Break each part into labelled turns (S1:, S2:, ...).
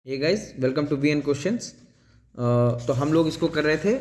S1: ये guys welcome to V N questions. तो हम लोग इसको कर रहे थे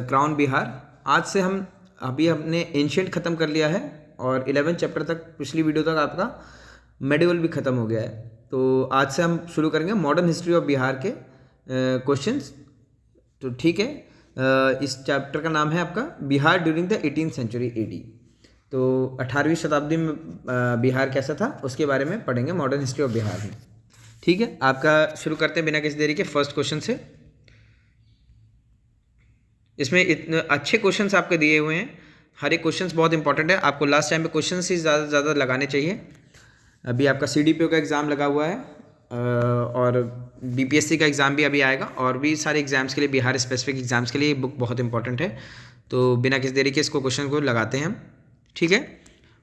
S1: क्राउन बिहार। आज से हम अभी हमने एंशियंट ख़त्म कर लिया है और 11 चैप्टर तक, पिछली वीडियो तक आपका मेडिवल भी ख़त्म हो गया है। तो आज से हम शुरू करेंगे मॉडर्न हिस्ट्री ऑफ बिहार के क्वेश्चंस। तो ठीक है, इस चैप्टर का नाम है आपका Bihar during the 18th century AD। तो 18वीं शताब्दी में बिहार कैसा था उसके बारे में पढ़ेंगे मॉडर्न हिस्ट्री ऑफ बिहार में। ठीक है, आपका शुरू करते हैं बिना किसी देरी के फर्स्ट क्वेश्चन से। इसमें इतने अच्छे क्वेश्चंस आपके दिए हुए हैं, हर एक क्वेश्चंस बहुत इंपॉर्टेंट है। आपको लास्ट टाइम पे क्वेश्चंस ही ज़्यादा से ज़्यादा लगाने चाहिए। अभी आपका CDPO का एग्ज़ाम लगा हुआ है और BPSC का एग्ज़ाम भी अभी आएगा, और भी सारे एग्ज़ाम्स के लिए, बिहार स्पेसिफिक एग्ज़ाम्स के लिए बुक बहुत इंपॉर्टेंट है। तो बिना किसी देरी के इसको क्वेश्चन को लगाते हैं हम। ठीक है,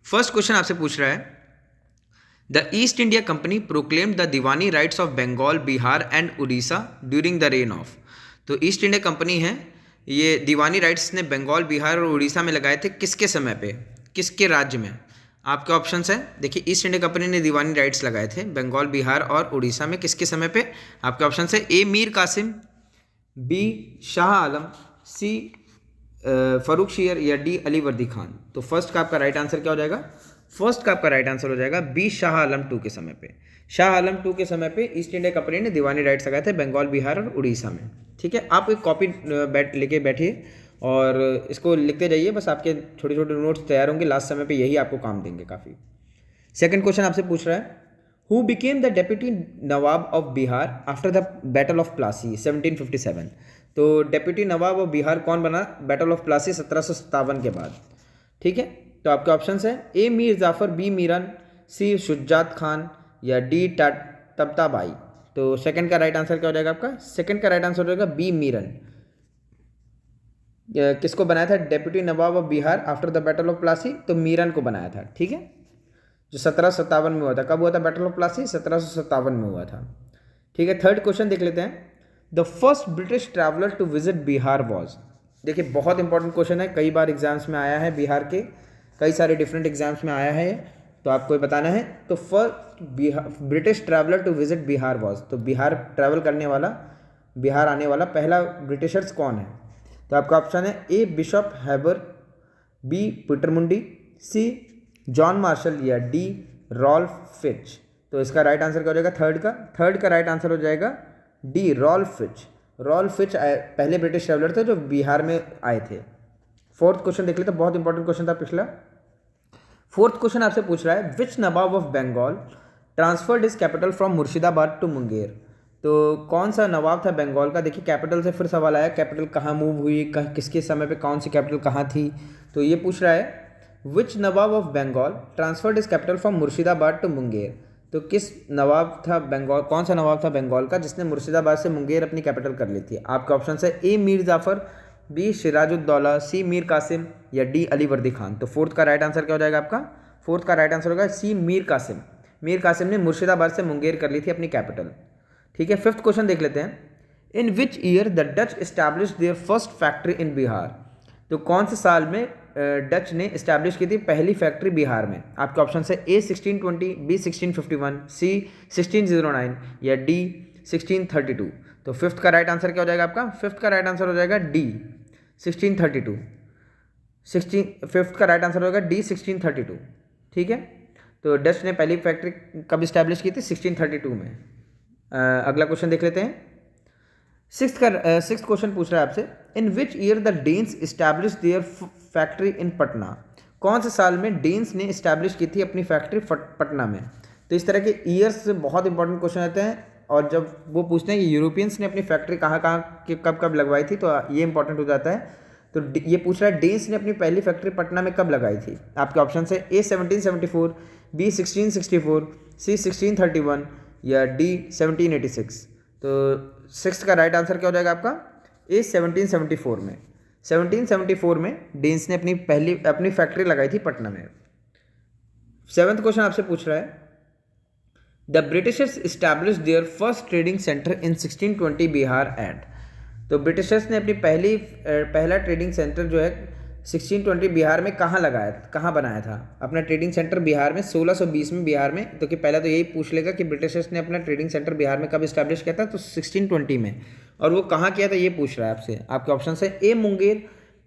S1: फर्स्ट क्वेश्चन आपसे पूछ रहा है, The East India Company proclaimed the Diwani rights of Bengal, Bihar and Odisha during the reign of। तो ईस्ट इंडिया कंपनी है, ये दीवानी राइट्स ने बंगाल, बिहार और उड़ीसा में लगाए थे। किसके समय पे, किसके राज्य में? आपके ऑप्शंस हैं, देखिए ईस्ट इंडिया कंपनी ने दीवानी राइट्स लगाए थे बंगाल, बिहार और उड़ीसा में, किसके समय पे? आपके ऑप्शंस है A Mir Qasim, B Shah Alam, C Farrukh शेर या D अली वर्दी खान। तो फर्स्ट का आपका राइट आंसर क्या हो जाएगा? फर्स्ट का आपका राइट आंसर हो जाएगा B शाह आलम टू के समय पे। शाह आलम टू के समय पे ईस्ट इंडिया कंपनी ने दीवानी राइट्स लगाए थे बंगाल, बिहार और उड़ीसा में। ठीक है, आप एक कॉपी लेके बैठिए और इसको लिखते जाइए, बस आपके छोटे छोटे नोट्स तैयार होंगे, लास्ट समय पे यही आपको काम देंगे काफ़ी। सेकंड क्वेश्चन आपसे पूछ रहा है, who became the deputy Nawab of Bihar after the battle of Plassey 1757। तो डेप्यूटी नवाब ऑफ बिहार कौन बना बैटल ऑफ प्लासी 1757 के बाद? ठीक है, तो आपके ऑप्शंस हैं A Mir Jafar, B Meeran, C Shujaat Khan या D तबताबाई। तो सेकंड का राइट आंसर क्या हो जाएगा आपका? सेकंड का राइट आंसर हो जाएगा B मीरन। किसको बनाया था deputy Nawab of Bihar after the battle of Plassey? तो मीरन को बनाया था। ठीक है, जो 1757 में हुआ था। कब हुआ था बैटल ऑफ प्लासी? 1757 में हुआ था। ठीक है, थर्ड क्वेश्चन देख लेते हैं, the first British traveller to visit Bihar was. देखिए बहुत इंपॉर्टेंट क्वेश्चन है, कई बार एग्जाम्स में आया है, बिहार के कई सारे डिफरेंट एग्जाम्स में आया है, तो आपको ये बताना है। तो first British traveller to visit Bihar was, तो बिहार ट्रैवल करने वाला, बिहार आने वाला पहला ब्रिटिशर्स कौन है? तो आपका ऑप्शन है A bishop Haber, B पीटरमुंडी, C John Marshall या D रॉल्फ फिच। तो इसका राइट आंसर क्या हो जाएगा? थर्ड का राइट आंसर हो जाएगा D Ralph Fitch. Ralph Fitch पहले ब्रिटिश ट्रैवलर थे जो बिहार में आए थे। फोर्थ क्वेश्चन देख लेते हैं, बहुत इंपॉर्टेंट क्वेश्चन था पिछला। फोर्थ क्वेश्चन आपसे पूछ रहा है, which nawab of Bengal transferred is capital from Murshidabad to Munger. तो कौन सा नवाब था बंगाल का? देखिए कैपिटल से फिर सवाल आया, कैपिटल कहाँ मूव हुई, किसके समय पे कौन सी कैपिटल कहाँ थी। तो ये पूछ रहा है, which nawab of Bengal transferred is capital from Murshidabad to Munger. तो किस नवाब था बंगाल, कौन सा नवाब था बंगाल का जिसने मुर्शिदाबाद से मुंगेर अपनी कैपिटल कर ली थी? आपके ऑप्शन है A Mir Jafar, B Siraj-ud-Daulah, C Mir Qasim या D अली वर्दी खान। तो फोर्थ का राइट आंसर क्या हो जाएगा आपका? फोर्थ का राइट आंसर होगा C मीर कासिम। मीर कासिम ने मुर्शिदाबाद से मुंगेर कर ली थी अपनी कैपिटल। ठीक है, फिफ्थ क्वेश्चन देख लेते हैं, in which year the Dutch establish their first factory in Bihar. तो कौन से साल में डच ने इस्टेब्लिश की थी पहली फैक्ट्री बिहार में? आपके ऑप्शन है A 1620, B 1651, C 1609 या D 1632। तो फिफ्थ का राइट आंसर क्या हो जाएगा आपका? फिफ्थ का राइट आंसर हो जाएगा D 1632। फिफ्थ का राइट आंसर होगा D 1632। ठीक है, तो डच ने पहली फैक्ट्री कब इस्टेब्लिश की थी? 1632 में। अगला क्वेश्चन देख लेते हैं, सिक्स्थ क्वेश्चन पूछ रहा है आपसे, in which year the Danes establish their factory in Patna. कौन से साल में डेन्स ने इस्टेब्लिश की थी अपनी फैक्ट्री पटना में? तो इस तरह के ईयर्स बहुत इंपॉर्टेंट क्वेश्चन रहते हैं, और जब वो पूछते हैं कि यूरोपियंस ने अपनी फैक्ट्री कहाँ कहाँ कब कब लगवाई थी, तो ये इंपॉर्टेंट हो जाता है। तो ये पूछ रहा है डेन्स ने अपनी पहली फैक्ट्री पटना में कब लगाई थी? आपके ऑप्शन है A 1774, B 1664, C 1631 या D 1786। तो सिक्स्थ का राइट आंसर क्या हो जाएगा आपका? A 1774 में। 1774 में डेन्स ने अपनी फैक्ट्री लगाई थी पटना में। सेवंथ क्वेश्चन आपसे पूछ रहा है, the Britishers establish their first trading centre in 1620 Bihar at. तो ब्रिटिशर्स ने अपनी पहला ट्रेडिंग सेंटर जो है 1620 बिहार में कहाँ बनाया था अपना ट्रेडिंग सेंटर बिहार में 1620 में बिहार में। तो कि पहला तो यही पूछ लेगा कि ब्रिटिशर्स ने अपना ट्रेडिंग सेंटर बिहार में कब इस्टेब्लिश किया था, तो 1620 में। और वो कहाँ किया था ये पूछ रहा है आपसे। आपके ऑप्शन है ए मुंगेर,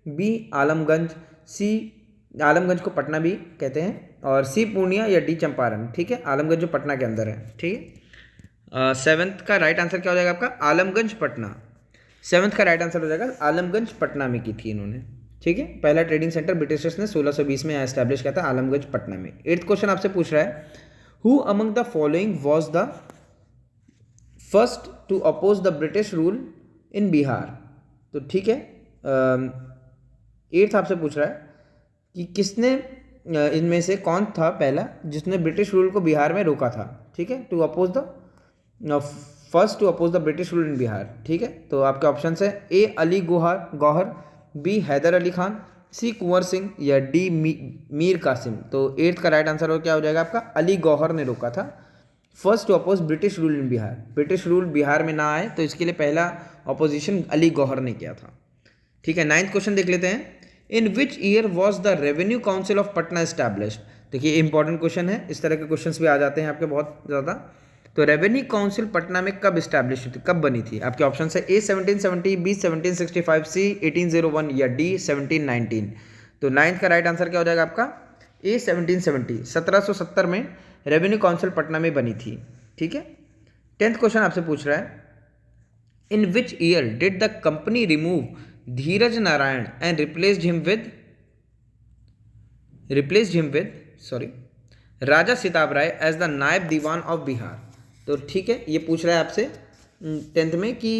S1: बी आलमगंज, सी आलमगंज को पटना भी कहते हैं, और सी पूर्णिया, या डी चंपारण। ठीक है, आलमगंज जो पटना के अंदर है। ठीक है, सेवन्थ का राइट आंसर क्या हो जाएगा आपका, आलमगंज पटना। सेवन्थ का राइट आंसर हो जाएगा आलमगंज पटना में की थी इन्होंने। ठीक है, पहला ट्रेडिंग सेंटर ब्रिटिशर्स ने 1620 में एस्टैब्लिश किया था आलमगंज पटना में। 8th क्वेश्चन आपसे पूछ रहा है, who among the following was the first to oppose the British rule in Bihar. तो ठीक है, 8th आपसे पूछ रहा है कि किसने इनमें से कौन था पहला जिसने ब्रिटिश रूल को बिहार में रोका था। ठीक है, to oppose the first to oppose the British rule in Bihar. ठीक है, तो आपके ऑप्शन है A Ali Gauhar, B Haidar Ali Khan, C Kunwar Singh, या डी मीर कासिम। तो 8th का राइट आंसर क्या हो जाएगा आपका, अली गौहर ने रोका था first to oppose British rule in Bihar. British rule Bihar में ना आए तो इसके लिए पहला अपोजिशन अली गौहर ने किया था। ठीक है, 9th क्वेश्चन देख लेते हैं, in which year was the revenue council of Patna established. देखिए इंपॉर्टेंट क्वेश्चन है, इस तरह के क्वेश्चन भी आ जाते हैं आपके बहुत ज़्यादा। तो रेवेन्यू काउंसिल पटना में कब इस्टेब्लिश हुई थी, कब बनी थी। आपके ऑप्शन है ए 1770, बी 1765, सी 1801, या डी 1719। तो 9th का राइट आंसर क्या हो जाएगा आपका, ए 1770। 1770 में रेवेन्यू काउंसिल पटना में बनी थी। ठीक है, 10th क्वेश्चन आपसे पूछ रहा है, in which year did the company remove Dhiraj Narayan and replaced him with Raja Sitab Rai as the Naib Diwan of Bihar. तो ठीक है, ये पूछ रहा है आपसे 10th में कि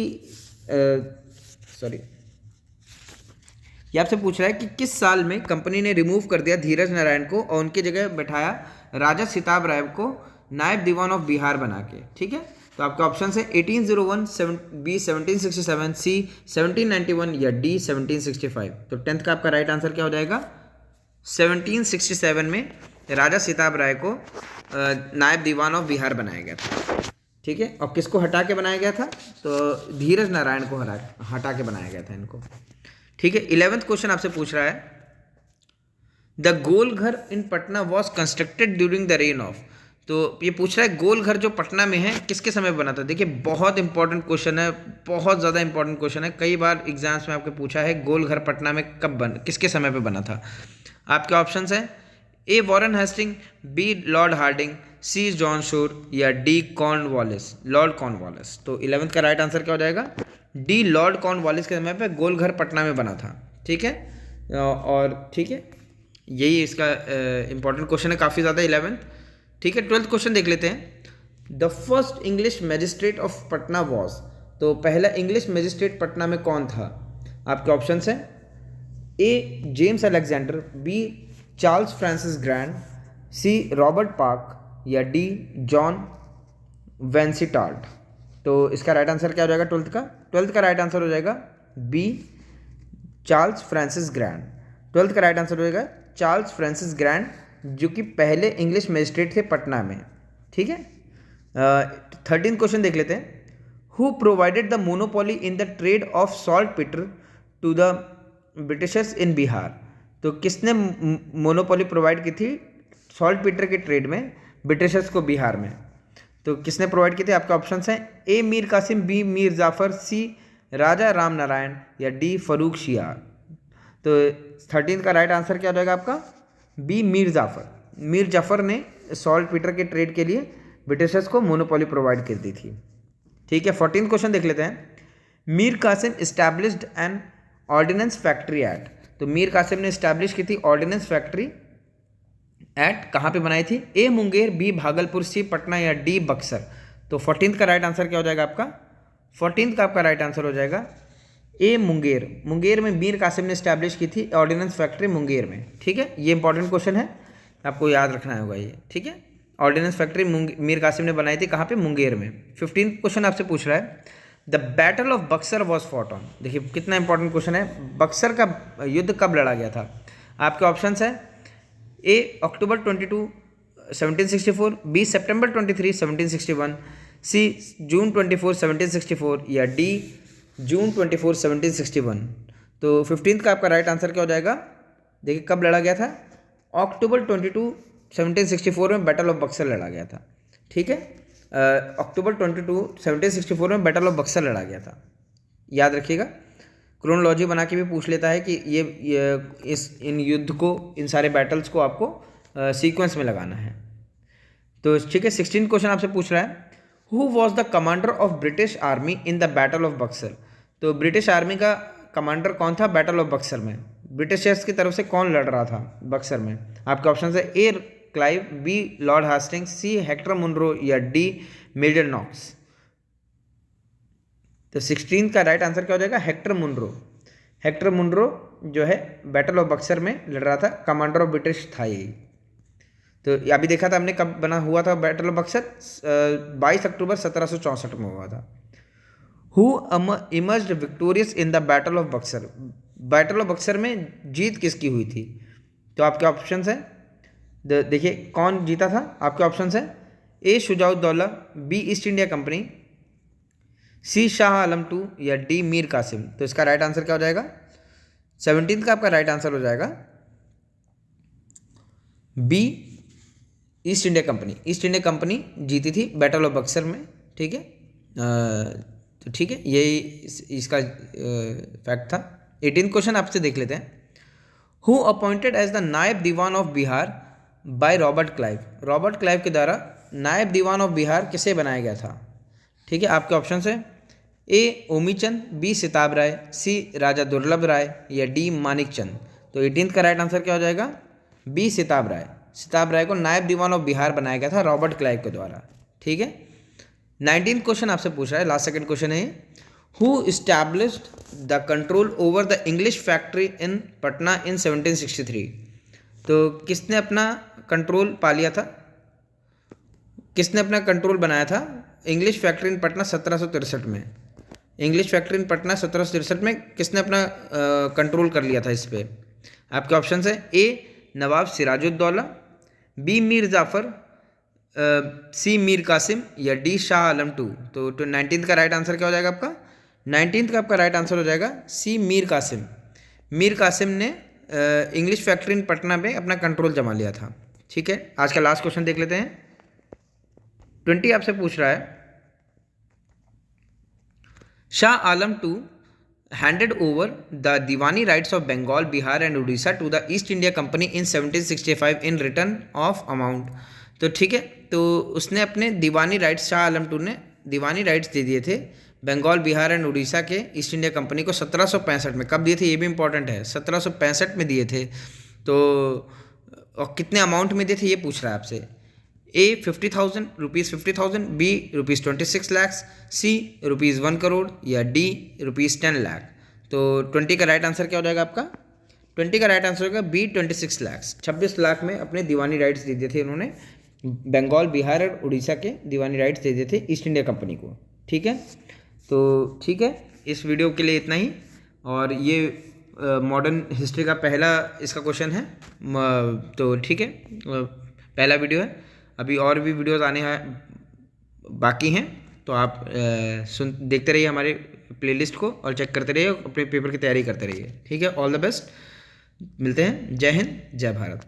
S1: ये आपसे पूछ रहा है कि किस साल में कंपनी ने रिमूव कर दिया धीरज नारायण को और उनकी जगह बैठाया राजा सिताब राय को नायब दीवान ऑफ बिहार बना के। ठीक है, तो आपका ऑप्शन है 1801, बी 1767, सी 1791, या डी 1765। तो 10th का आपका राइट आंसर क्या हो जाएगा, 1767 में राजा सिताब राय को नायब दीवान ऑफ बिहार बनाया गया था। ठीक है, और किसको हटा के बनाया गया था, तो धीरज नारायण को हटा के बनाया गया था इनको। ठीक है, 11th क्वेश्चन आपसे पूछ रहा है, the Gol Ghar in Patna was constructed during the reign of. तो ये पूछ रहा है गोल घर जो पटना में है किसके समय बना था। देखिए बहुत इंपॉर्टेंट क्वेश्चन है, बहुत ज़्यादा इंपॉर्टेंट क्वेश्चन है, कई बार एग्जाम्स में आपके पूछा है गोल घर पटना में किसके समय पे बना था। आपके ऑप्शंस हैं A Warren Hastings, B Lord Hardinge, C John Shore, या डी लॉर्ड कॉर्नवालिस। तो 11th का राइट आंसर क्या हो जाएगा, डी लॉर्ड कॉर्नवालिस के समय पे गोल घर पटना में बना था। ठीक है, और ठीक है यही इसका इंपॉर्टेंट क्वेश्चन है काफ़ी ज़्यादा 11th। ठीक है, 12th क्वेश्चन देख लेते हैं, the first English magistrate of Patna was. तो पहला इंग्लिश मैजिस्ट्रेट पटना में कौन था। आपके ऑप्शन हैं A James Alexander, B Charles Francis Grand, C Robert Park, या डी जॉन वेंसिटार्ट। तो इसका राइट आंसर क्या हो जाएगा 12th का राइट आंसर हो जाएगा B Charles Francis grand. 12th का राइट आंसर हो जाएगा चार्ल्स फ्रांसिस ग्रैंड, जो कि पहले इंग्लिश मैजिस्ट्रेट थे पटना में। ठीक है, 13th क्वेश्चन देख लेते हैं, who provided the monopoly in the trade of saltpetre to the Britishers in Bihar. तो किसने मोनोपोली प्रोवाइड की थी सॉल्ट पीटर के ट्रेड में ब्रिटिशर्स को बिहार में। तो किसने प्रोवाइड की थी। आपके ऑप्शन हैं ए मीर कासिम, बी मीर जाफ़र, सी राजा राम नारायण, या डी फरूख शियार। तो 13th का राइट आंसर क्या हो जाएगा आपका, बी मीर जाफ़र। मीर जाफ़र ने सॉल्ट पीटर के ट्रेड के लिए ब्रिटिशर्स को मोनोपोली प्रोवाइड कर दी थी। ठीक है, 14th क्वेश्चन देख लेते हैं, Mir Qasim established an ordinance factory at. तो मीर कासिम ने इस्टेब्लिश की थी ऑर्डिनेंस फैक्ट्री एट, कहाँ पे बनाई थी, ए मुंगेर, बी भागलपुर, सी पटना, या डी बक्सर। तो 14th का राइट आंसर क्या हो जाएगा आपका, 14th का आपका राइट आंसर हो जाएगा ए मुंगेर। मुंगेर में मीर कासिम ने इस्टेब्लिश की थी ऑर्डिनेंस फैक्ट्री मुंगेर में। ठीक है, ये इंपॉर्टेंट क्वेश्चन है, आपको याद रखना होगा ये। ठीक है, ऑर्डिनेंस फैक्ट्री मीर कासिम ने बनाई थी कहाँ पे, मुंगेर में। 15th क्वेश्चन आपसे पूछ रहा है, the battle of Buxar was fought on. देखिए कितना इंपॉर्टेंट क्वेश्चन है, बक्सर का युद्ध कब लड़ा गया था। आपके ऑप्शन है ए अक्टूबर 22 1764, बी सितंबर 23 1761, सी जून 24 1764, या डी जून 24 1761। तो 15th का आपका राइट आंसर क्या हो जाएगा, देखिए कब लड़ा गया था, अक्टूबर 22 1764 में बैटल ऑफ बक्सर लड़ा गया था। ठीक है, अक्टूबर 22 1764 में बैटल ऑफ बक्सर लड़ा गया था, याद रखिएगा। क्रोनोलॉजी बना के भी पूछ लेता है कि इन युद्ध को, इन सारे बैटल्स को आपको सीक्वेंस में लगाना है। तो ठीक है, 16 क्वेश्चन आपसे पूछ रहा है, who was the commander of British army in the battle of Buxar. तो ब्रिटिश आर्मी का कमांडर कौन था बैटल ऑफ बक्सर में, ब्रिटिशर्स की तरफ से कौन लड़ रहा था बक्सर में। आपके ऑप्शन है ए क्लाइव, बी लॉर्ड हास्टिंग्स, सी हेक्टर मुनरो या डी मेजर नॉक्स। तो 16 का राइट आंसर क्या हो जाएगा, हेक्टर मुनरो। हेक्टर मुनरो जो है बैटल ऑफ बक्सर में लड़ रहा था, कमांडर ऑफ ब्रिटिश था यही। तो अभी देखा था हमने कब बना हुआ था बैटल ऑफ बक्सर, 22 अक्टूबर 1764 में हुआ था। Who emerged victorious in the battle of Buxar, battle of Buxar में जीत किसकी हुई थी। तो आपके ऑप्शन है, देखिए कौन जीता था। आपके ऑप्शन है A Shujauddaula, B East India Company, C Shah Alam two या डी मीर कासिम। तो इसका राइट आंसर क्या हो जाएगा, 17 का आपका राइट आंसर हो जाएगा B East India Company. East India Company जीती थी बैटल ऑफ बक्सर में। ठीक है, तो ठीक है, यही इसका फैक्ट था। 18 क्वेश्चन आपसे देख लेते हैं। Who appointed as the Naib Diwan of Bihar by Robert Clive. Robert Clive के द्वारा नायब दीवान ऑफ बिहार किसे बनाया गया था। ठीक है, आपके ऑप्शन है ए ओमीचंद, बी सिताब राय, सी राजा दुर्लभ राय या डी मानिक चंद। तो 18 का राइट आंसर क्या हो जाएगा, बी सिताब राय। सिताब राय को नायब दीवान ऑफ बिहार बनाया गया था रॉबर्ट क्लाइव के द्वारा। ठीक है, 19 क्वेश्चन आपसे पूछ रहा है, लास्ट सेकंड क्वेश्चन है। Who established the control over the English factory in Patna in 1763। तो किसने अपना कंट्रोल पा लिया था, किसने अपना कंट्रोल बनाया था इंग्लिश फैक्ट्री इन पटना 1763 में। इंग्लिश फैक्ट्री इन पटना 1763 में किसने अपना कंट्रोल कर लिया था इस पर। आपके ऑप्शन है ए नवाब सिराजुद्दौला, बी मीर जाफ़र, सी मीर कासिम या डी शाह आलम टू। तो 19 का राइट आंसर क्या हो जाएगा आपका, 19 का आपका राइट आंसर हो जाएगा सी मीर कासिम। मीर कासिम ने इंग्लिश फैक्ट्री इन पटना में अपना कंट्रोल जमा लिया था। ठीक है, आज का लास्ट क्वेश्चन देख लेते हैं। 20 आपसे पूछ रहा है, Shah Alam to handed over the Diwani rights of Bengal, Bihar and Odisha to the East India Company in 1765 in return of amount। तो ठीक है, तो उसने अपने दीवानी राइट्स, शाह आलम टू ने दीवानी राइट्स दे दिए थे बंगाल, बिहार एंड उड़ीसा के ईस्ट इंडिया कंपनी को 1765 में। कब दिए थे ये भी इंपॉर्टेंट है, 1765 में दिए थे। तो और कितने अमाउंट में दिए थे ये पूछ रहा है आपसे। A 50,000 rupees 50,000, B rupees 26 lakh, C rupees 1 crore या डी रुपीज़ 10 लाख। तो 20 का राइट आंसर क्या हो जाएगा आपका, 20 का राइट आंसर होगा बी 26 लाख। 26 लाख में अपने दीवानी राइट्स दे दिए थे उन्होंने, बंगाल, बिहार और उड़ीसा के दीवानी राइट्स दे दिए थे ईस्ट इंडिया कंपनी को। ठीक है, तो ठीक है, इस वीडियो के लिए इतना ही। और ये मॉडर्न हिस्ट्री का पहला इसका क्वेश्चन है। तो ठीक है, पहला वीडियो है, अभी और भी वीडियोस आने हैं बाकी हैं। तो आप देखते रहिए हमारे प्लेलिस्ट को और चेक करते रहिए, अपने पेपर की तैयारी करते रहिए। ठीक है, ऑल द बेस्ट, मिलते हैं। जय हिंद, जय भारत।